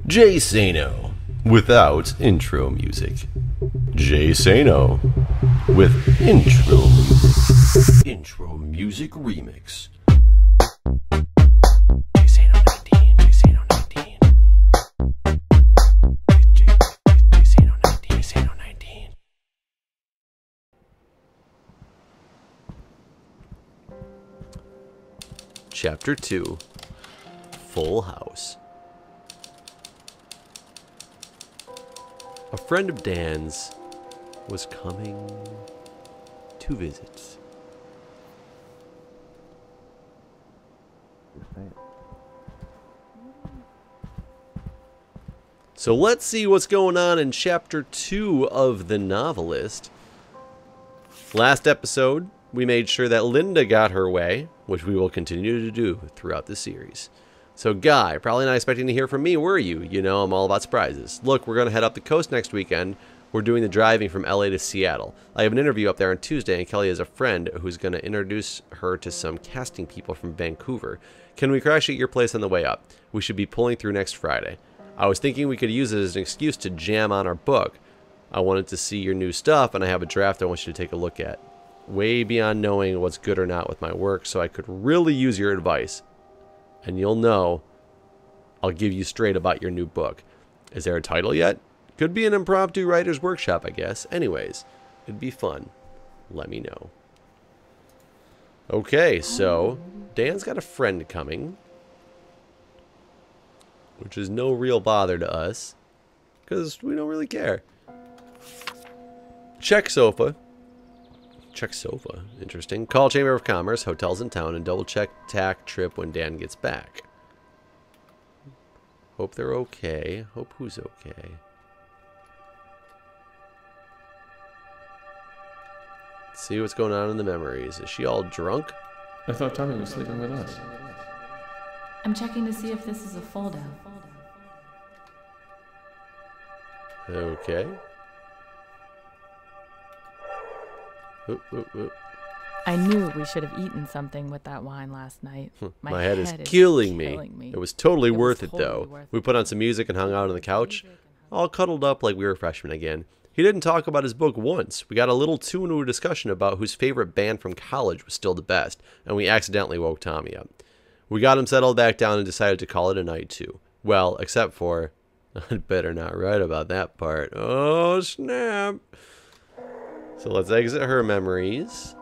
Jay Sano without intro music. Jay Sano with intro music. Intro music remix. Jay Sano 19. Jay Sano 19. Jay Sano 19. Jay Sano 19. Chapter 2. Full House. A friend of Dan's was coming to visit. So let's see what's going on in Chapter 2 of The Novelist. Last episode, we made sure that Linda got her way, which we will continue to do throughout the series. So, Guy, probably not expecting to hear from me, were you? You know, I'm all about surprises. Look, we're going to head up the coast next weekend. We're doing the driving from LA to Seattle. I have an interview up there on Tuesday, and Kelly has a friend who's going to introduce her to some casting people from Vancouver. Can we crash at your place on the way up? We should be pulling through next Friday. I was thinking we could use it as an excuse to jam on our book. I wanted to see your new stuff, and I have a draft I want you to take a look at. Way beyond knowing what's good or not with my work, so I could really use your advice. And you'll know I'll give you straight about your new book. Is there a title yet? Could be an impromptu writer's workshop, I guess. Anyways, it'd be fun. Let me know. Okay, so Dan's got a friend coming, which is no real bother to us, because we don't really care. Check sofa. Check sofa. Interesting. Call Chamber of Commerce, hotels in town, and double check TAC trip when Dan gets back. Hope they're okay. Hope who's okay. Let's see what's going on in the memories. Is she all drunk? I thought Tommy was sleeping with us. I'm checking to see if this is a fold-out. Okay. Oop, oop, oop. I knew we should have eaten something with that wine last night. My head is killing me. It was totally worth it, though. We put on some music and hung out on the couch, all cuddled up like we were freshmen again. He didn't talk about his book once. We got a little too into a discussion about whose favorite band from college was still the best, and we accidentally woke Tommy up. We got him settled back down and decided to call it a night, too. Well, except for... I'd better not write about that part. Oh, snap. So let's exit her memories.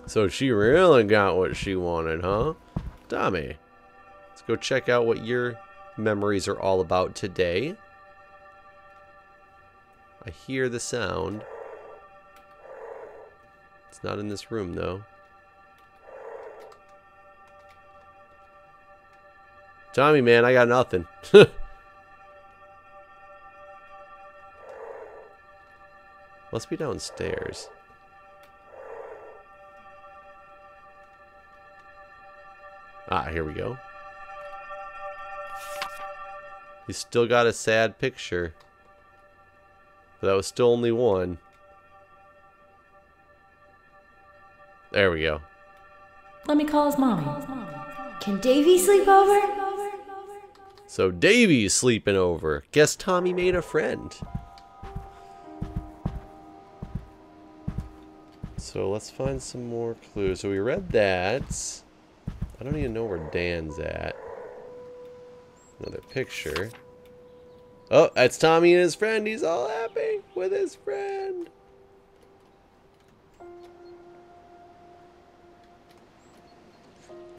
So she really got what she wanted, huh? Tommy, let's go check out what your memories are all about today. I hear the sound. It's not in this room, though. Tommy, man, I got nothing. Must be downstairs. Ah, here we go. He's still got a sad picture. But that was still only one. There we go. Let me call his mommy. Can Davy sleep over? So Davy's sleeping over. Guess Tommy made a friend. So let's find some more clues. So we read that. I don't even know where Dan's at. Another picture. Oh, that's Tommy and his friend. He's all happy with his friend.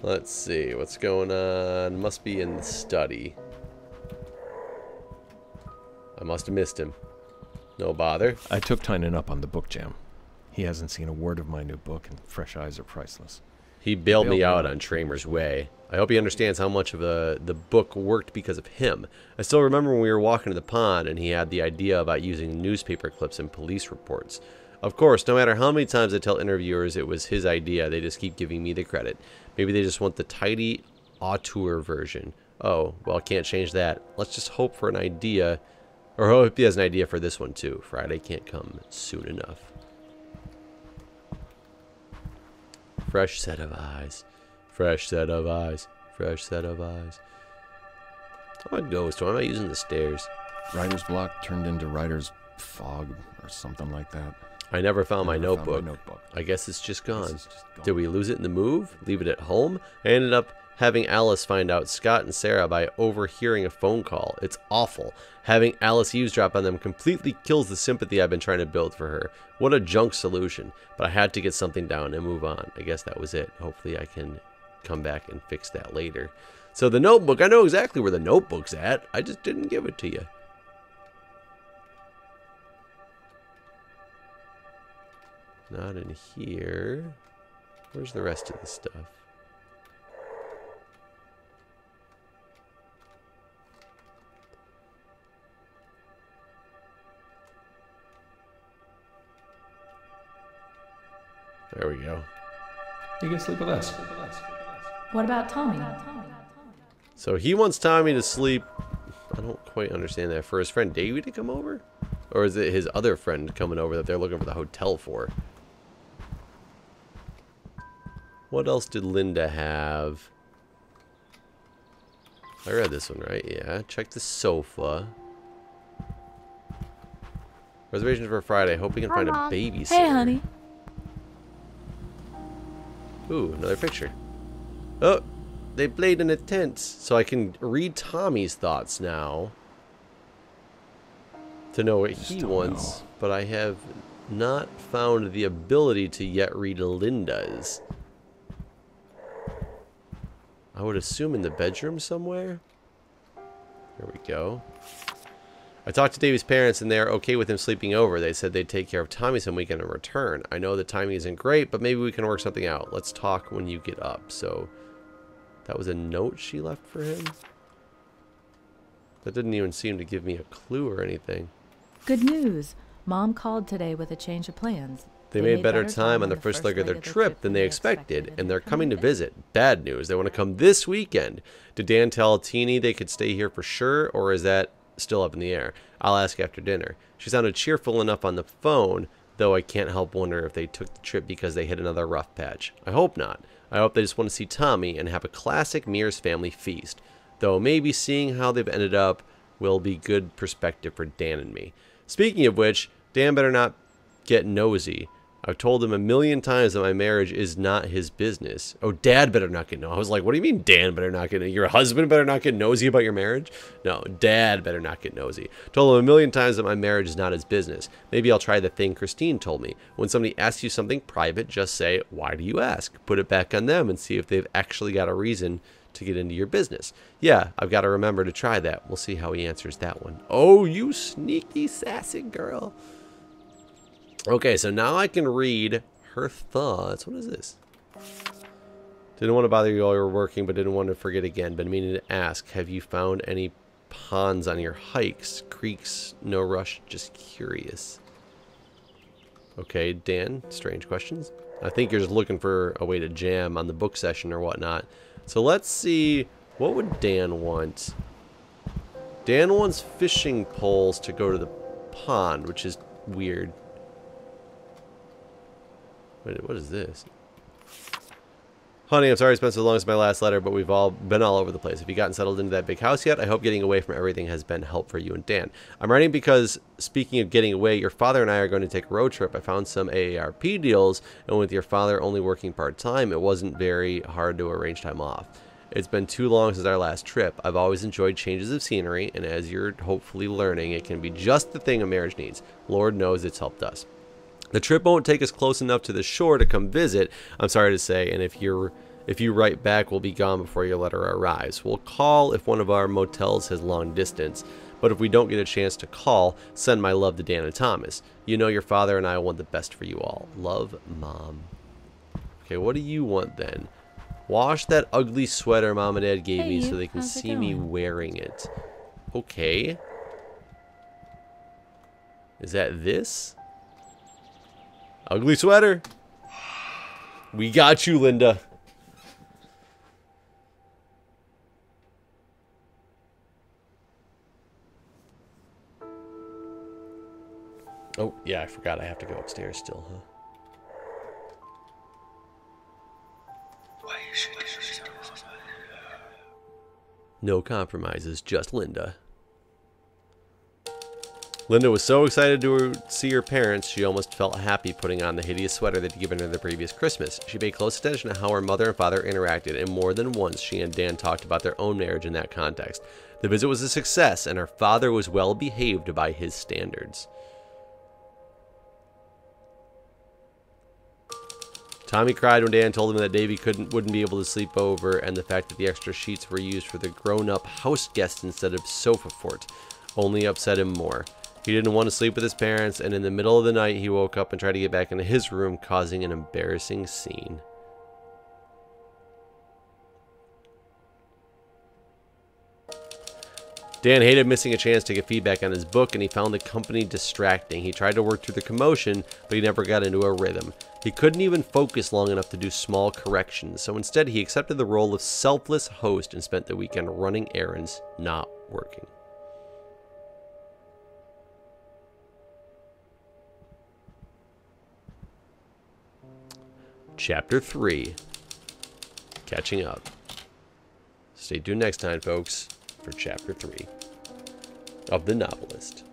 Let's see what's going on. Must be in the study. I must have missed him. No bother. I took Tynan up on the book jam. He hasn't seen a word of my new book, and fresh eyes are priceless. He bailed me out on Tramer's Way. I hope he understands how much of the book worked because of him. I still remember when we were walking to the pond and he had the idea about using newspaper clips and police reports. Of course, no matter how many times I tell interviewers it was his idea, they just keep giving me the credit. Maybe they just want the tidy auteur version. Oh, well, can't change that. Let's just hope for an idea, or hope he has an idea for this one too. Friday can't come soon enough. Fresh set of eyes. Fresh set of eyes. Fresh set of eyes. I'm a ghost. Why am I using the stairs? Writer's block turned into writer's fog or something like that. I never found my Never found notebook. my notebook. I guess it's just gone. Guess it's just gone. Did we lose it in the move? Leave it at home? I ended up having Alice find out Scott and Sarah by overhearing a phone call. It's awful. Having Alice eavesdrop on them completely kills the sympathy I've been trying to build for her. What a junk solution. But I had to get something down and move on. I guess that was it. Hopefully I can come back and fix that later. So the notebook, I know exactly where the notebook's at. I just didn't give it to you. Not in here. Where's the rest of the stuff? There we go. You can sleep with us. What about Tommy? So he wants Tommy to sleep. I don't quite understand that. For his friend Davey to come over? Or is it his other friend coming over that they're looking for the hotel for? What else did Linda have? I read this one, right? Yeah. Check the sofa. Reservations for Friday. Hope we can find a babysitter. Hey, honey. Ooh, another picture. Oh, they played in a tent. So I can read Tommy's thoughts now. To know what he wants. But I have not found the ability to yet read Linda's. I would assume in the bedroom somewhere. There we go. I talked to Davy's parents and they are okay with him sleeping over. They said they'd take care of Tommy some weekend and return. I know the timing isn't great, but maybe we can work something out. Let's talk when you get up. So that was a note she left for him? That didn't even seem to give me a clue or anything. Good news. Mom called today with a change of plans. They made better time on the first leg of their trip than they expected, and they're coming to visit. Bad news. They want to come this weekend. Did Dan tell Teeny they could stay here for sure, or is that still up in the air? I'll ask after dinner. She sounded cheerful enough on the phone, though I can't help wonder if they took the trip because they hit another rough patch. I hope not. I hope they just want to see Tommy and have a classic Mears family feast, though maybe seeing how they've ended up will be good perspective for Dan and me. Speaking of which, Dan better not get nosy. I've told him a million times that my marriage is not his business. Oh, Dad better not get nosy. I was like, what do you mean Dan better not get nosy? Your husband better not get nosy about your marriage? No, Dad better not get nosy. Told him a million times that my marriage is not his business. Maybe I'll try the thing Christine told me. When somebody asks you something private, just say, why do you ask? Put it back on them and see if they've actually got a reason to get into your business. Yeah, I've got to remember to try that. We'll see how he answers that one. Oh, you sneaky, sassy girl. Okay, so now I can read her thoughts. What is this? Didn't want to bother you while you were working, but didn't want to forget again. Been meaning to ask, have you found any ponds on your hikes? Creeks, no rush, just curious. Okay, Dan, strange questions. I think you're just looking for a way to jam on the book session or whatnot. So let's see, what would Dan want? Dan wants fishing poles to go to the pond, which is weird. Wait, what is this? Honey, I'm sorry I spent so long as my last letter, but we've all been all over the place. Have you gotten settled into that big house yet? I hope getting away from everything has been help for you and Dan. I'm writing because, speaking of getting away, your father and I are going to take a road trip. I found some AARP deals, and with your father only working part-time, it wasn't very hard to arrange time off. It's been too long since our last trip. I've always enjoyed changes of scenery, and as you're hopefully learning, it can be just the thing a marriage needs. Lord knows it's helped us. The trip won't take us close enough to the shore to come visit, I'm sorry to say, and if you write back, we'll be gone before your letter arrives. We'll call if one of our motels has long distance, but if we don't get a chance to call, send my love to Dan and Thomas. You know your father and I want the best for you all. Love, Mom. Okay, what do you want then? Wash that ugly sweater Mom and Dad gave me so they can see me wearing it. Okay. Is that this? Ugly sweater. We got you, Linda. Oh, yeah, I forgot I have to go upstairs still, huh? No compromises, just Linda. Linda was so excited to see her parents, she almost felt happy putting on the hideous sweater they'd given her the previous Christmas. She paid close attention to how her mother and father interacted, and more than once she and Dan talked about their own marriage in that context. The visit was a success, and her father was well behaved by his standards. Tommy cried when Dan told him that Davy wouldn't be able to sleep over, and the fact that the extra sheets were used for the grown-up house guests instead of sofa fort only upset him more. He didn't want to sleep with his parents, and in the middle of the night he woke up and tried to get back into his room, causing an embarrassing scene. Dan hated missing a chance to get feedback on his book, and he found the company distracting. He tried to work through the commotion, but he never got into a rhythm. He couldn't even focus long enough to do small corrections, so instead he accepted the role of selfless host and spent the weekend running errands, not working. Chapter 3. Catching up. Stay tuned next time, folks, for Chapter 3 of The Novelist.